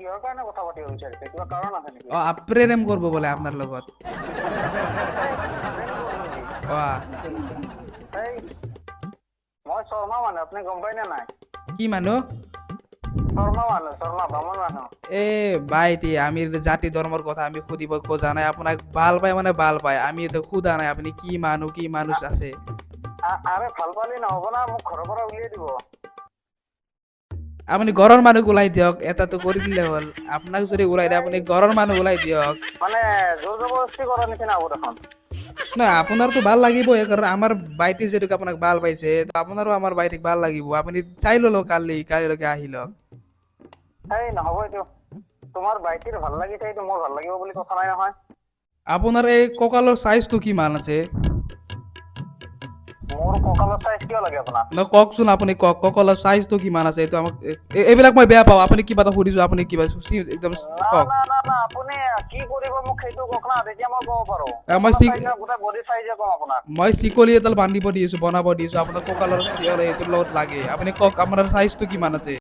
কিহৰ কাৰণে কথা পাতিব বিচাৰিছে? কিবা কাৰণ আছে নেকি? প্ৰেম কৰিব বোলে আপোনাৰ লগত। এই মই শৰ্মা মানুহ, আপুনি গম পাই নে নাই? কি মানুহ? শৰ্মা মানুহ, শৰ্মা বামুণ মানুহ। এ ভাইটি, আমি জাতি ধৰ্মৰ কথা আমি সুধিব খোজা নাই, আপোনাক ভাল পায় মানে ভাল পায়, আমি তো সোধা নাই আপুনি কি মানুহ আছে। আৰে ভাল পালি নহ'ব না, মোক ঘৰৰ পৰা উলিয়াই দিব। আপুনি ঘৰৰ মানুহ ওলাই দিয়ক, এটাতো কৰি দিলে হ'ল। আপোনাক যদি ওলাই দিয়ে আপুনি ঘৰৰ মানুহ ওলাই দিয়ক। মানে জোৰ জবৰদস্তি কৰাৰ নিচিনা হ'ব দেখোন। নহয়, আপোনাৰতো ভাল লাগিব, কাৰণ আমাৰ ভাইটি যিহেতুকে আপোনাক ভাল পাইছে, তো আপোনাৰো আমাৰ ভাইটিক ভাল লাগিব। আপুনি চাই ল'লো কালিলৈকে আহি লওক। এই নহ'ব এইটো। তোমাৰ ভাইটিৰ ভাল লাগিছে, এইটো মোৰ ভাল লাগিব বুলি কথা নাই নহয়। আপোনাৰ এই কঁকালৰ চাইজটো কিমান আছে? মোৰ কঁকালৰ চাইজ কিয় লাগে আপোনাক? নহয়, কওকচোন আপুনি কওক, কঁকালৰ চাইজটো কিমান আছে? এইটো আমাক এইবিলাক মই বেয়া পাওঁ। আপুনি কিবা এটা সুধিছো, আপুনি কিবা একদম কওক। না, আপুনি কি কৰিব মোক সেইটো কওক না, তেতিয়া মই ক'ব পাৰো। মই কঁকালৰ চাইজ না গোটেই বডি চাইজে কম আপোনাক? মই চিকলি এডাল বান্ধিব দিছো, বনাব দিছো, আপোনাৰ কঁকালৰ এইটোৰ লগত লাগে। আপুনি কওক আপোনাৰ চাইজটো কিমান আছে?